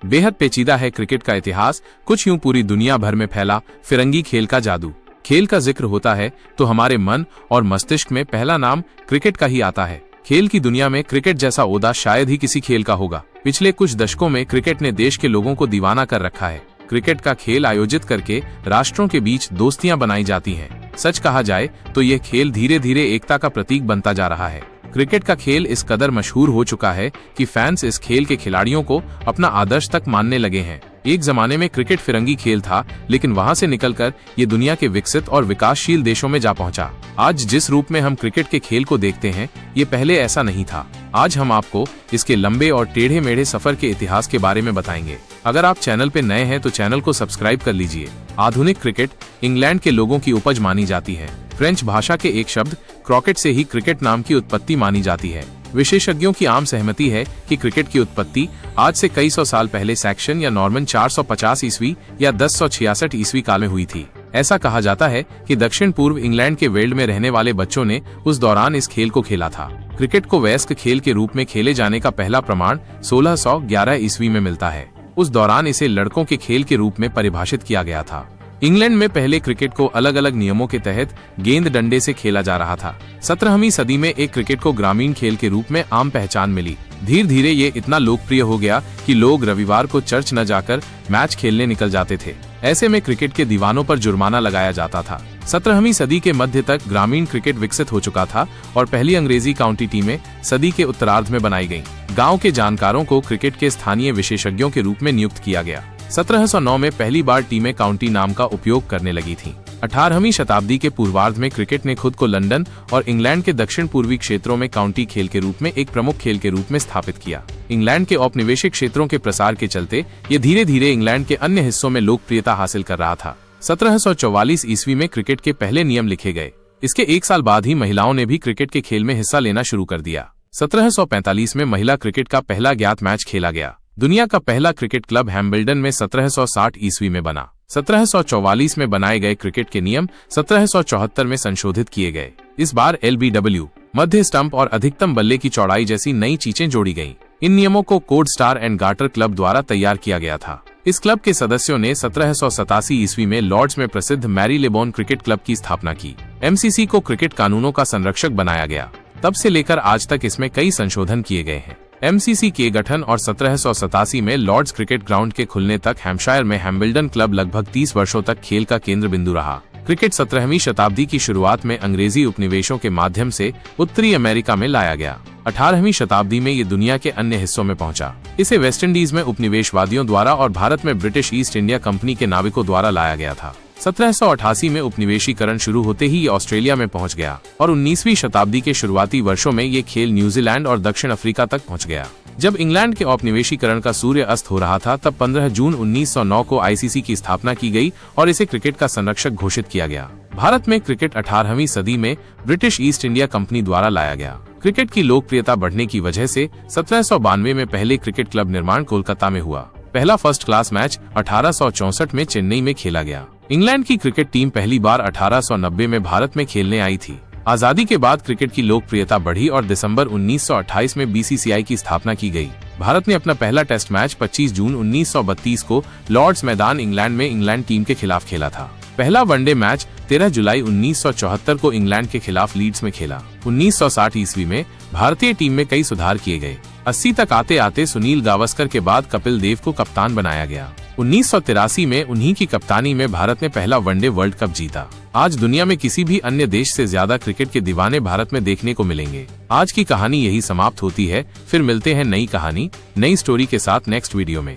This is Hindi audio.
बेहद पेचीदा है क्रिकेट का इतिहास, कुछ यूं पूरी दुनिया भर में फैला फिरंगी खेल का जादू। खेल का जिक्र होता है तो हमारे मन और मस्तिष्क में पहला नाम क्रिकेट का ही आता है। खेल की दुनिया में क्रिकेट जैसा ओहदा शायद ही किसी खेल का होगा। पिछले कुछ दशकों में क्रिकेट ने देश के लोगों को दीवाना कर रखा है। क्रिकेट का खेल आयोजित करके राष्ट्रों के बीच दोस्तियां बनाई जाती हैं। सच कहा जाए तो यह खेल धीरे धीरे एकता का प्रतीक बनता जा रहा है। क्रिकेट का खेल इस कदर मशहूर हो चुका है कि फैंस इस खेल के खिलाड़ियों को अपना आदर्श तक मानने लगे हैं। एक जमाने में क्रिकेट फिरंगी खेल था, लेकिन वहां से निकलकर ये दुनिया के विकसित और विकासशील देशों में जा पहुंचा। आज जिस रूप में हम क्रिकेट के खेल को देखते हैं, ये पहले ऐसा नहीं था। आज हम आपको इसके लंबे और टेढ़े मेढ़े सफर के इतिहास के बारे में बताएंगे। अगर आप चैनल पे नए हैं तो चैनल को सब्सक्राइब कर लीजिए। आधुनिक क्रिकेट इंग्लैंड के लोगों की उपज मानी जाती है। फ्रेंच भाषा के एक शब्द क्रॉकेट से ही क्रिकेट नाम की उत्पत्ति मानी जाती है। विशेषज्ञों की आम सहमति है कि क्रिकेट की उत्पत्ति आज से कई सौ साल पहले सैक्सन या नॉर्मन 450 ईस्वी या 1066 ईस्वी काल में हुई थी। ऐसा कहा जाता है कि दक्षिण पूर्व इंग्लैंड के वेल्ड में रहने वाले बच्चों ने उस दौरान इस खेल को खेला था। क्रिकेट को वयस्क खेल के रूप में खेले जाने का पहला प्रमाण 1611 ईस्वी में मिलता है। उस दौरान इसे लड़कों के खेल के रूप में परिभाषित किया गया था। इंग्लैंड में पहले क्रिकेट को अलग अलग नियमों के तहत गेंद डंडे से खेला जा रहा था। 17वीं सदी में एक क्रिकेट को ग्रामीण खेल के रूप में आम पहचान मिली। धीरे धीरे ये इतना लोकप्रिय हो गया कि लोग रविवार को चर्च न जाकर मैच खेलने निकल जाते थे। ऐसे में क्रिकेट के दीवानों पर जुर्माना लगाया जाता था। 17वीं सदी के मध्य तक ग्रामीण क्रिकेट विकसित हो चुका था और पहली अंग्रेजी काउंटी टीमें सदी के उत्तरार्ध में बनाई गईं। गांव के जानकारों को क्रिकेट के स्थानीय विशेषज्ञों के रूप में नियुक्त किया गया। 1709 में पहली बार टीमें काउंटी नाम का उपयोग करने लगी थीं। 18वीं शताब्दी के पूर्वार्ध में क्रिकेट ने खुद को लंदन और इंग्लैंड के दक्षिण पूर्वी क्षेत्रों में काउंटी खेल के रूप में एक प्रमुख खेल के रूप में स्थापित किया। इंग्लैंड के औपनिवेशिक क्षेत्रों के प्रसार के चलते ये धीरे धीरे इंग्लैंड के अन्य हिस्सों में लोकप्रियता हासिल कर रहा था। 1744 ईस्वी में क्रिकेट के पहले नियम लिखे गए। इसके एक साल बाद ही महिलाओं ने भी क्रिकेट के खेल में हिस्सा लेना शुरू कर दिया। 1745 में महिला क्रिकेट का पहला ज्ञात मैच खेला गया। दुनिया का पहला क्रिकेट क्लब हैम्बल्डन में 1760 ईस्वी में बना। 1744 में बनाए गए क्रिकेट के नियम 1774 में संशोधित किए गए। इस बार LBW, मध्य स्टंप और अधिकतम बल्ले की चौड़ाई जैसी नई चीजें जोड़ी गईं। इन नियमों को code Star and Garter Club द्वारा तैयार किया गया था। इस क्लब के सदस्यों ने 1787 ईस्वी में लॉर्ड्स में प्रसिद्ध मैरीलेबोन क्रिकेट क्लब की स्थापना की। MCC को क्रिकेट कानूनों का संरक्षक बनाया गया। तब से लेकर आज तक इसमें कई संशोधन किए गए हैं। MCC के गठन और 1787 में लॉर्ड्स क्रिकेट ग्राउंड के खुलने तक हैम्पशायर में हैम्बल्डन क्लब लगभग 30 वर्षों तक खेल का केंद्र बिंदु रहा। क्रिकेट 17वीं शताब्दी की शुरुआत में अंग्रेजी उपनिवेशों के माध्यम से उत्तरी अमेरिका में लाया गया। 18वीं शताब्दी में ये दुनिया के अन्य हिस्सों में पहुंचा। इसे वेस्ट इंडीज में उपनिवेशवादियों द्वारा और भारत में ब्रिटिश ईस्ट इंडिया कंपनी के नाविकों द्वारा लाया गया था। 1788 में उपनिवेशीकरण शुरू होते ही ये ऑस्ट्रेलिया में पहुंच गया और 19वीं शताब्दी के शुरुआती वर्षों में ये खेल न्यूजीलैंड और दक्षिण अफ्रीका तक पहुंच गया। जब इंग्लैंड के औपनिवेशीकरण का सूर्य अस्त हो रहा था, तब 15 जून 1909 को ICC की स्थापना की गई और इसे क्रिकेट का संरक्षक घोषित किया गया। भारत में क्रिकेट 18वीं सदी में ब्रिटिश ईस्ट इंडिया कंपनी द्वारा लाया गया। क्रिकेट की लोकप्रियता बढ़ने की वजह से 1792 में पहले क्रिकेट क्लब निर्माण कोलकाता में हुआ। पहला फर्स्ट क्लास मैच 1864 में चेन्नई में खेला गया। इंग्लैंड की क्रिकेट टीम पहली बार 1890 में भारत में खेलने आई थी। आजादी के बाद क्रिकेट की लोकप्रियता बढ़ी और दिसंबर 1928 में BCCI की स्थापना की गई। भारत ने अपना पहला टेस्ट मैच 25 जून 1932 को लॉर्ड्स मैदान इंग्लैंड में इंग्लैंड टीम के खिलाफ खेला था। पहला वनडे मैच 13 जुलाई 1974 को इंग्लैंड के खिलाफ लीड्स में खेला। 1960 ईस्वी में भारतीय टीम में कई सुधार किए गए। 80 तक आते आते सुनील गावस्कर के बाद कपिल देव को कप्तान बनाया गया। 1983 में उन्हीं की कप्तानी में भारत ने पहला वनडे वर्ल्ड कप जीता। आज दुनिया में किसी भी अन्य देश से ज्यादा क्रिकेट के दीवाने भारत में देखने को मिलेंगे। आज की कहानी यही समाप्त होती है। फिर मिलते हैं नई कहानी, नई स्टोरी के साथ नेक्स्ट वीडियो में।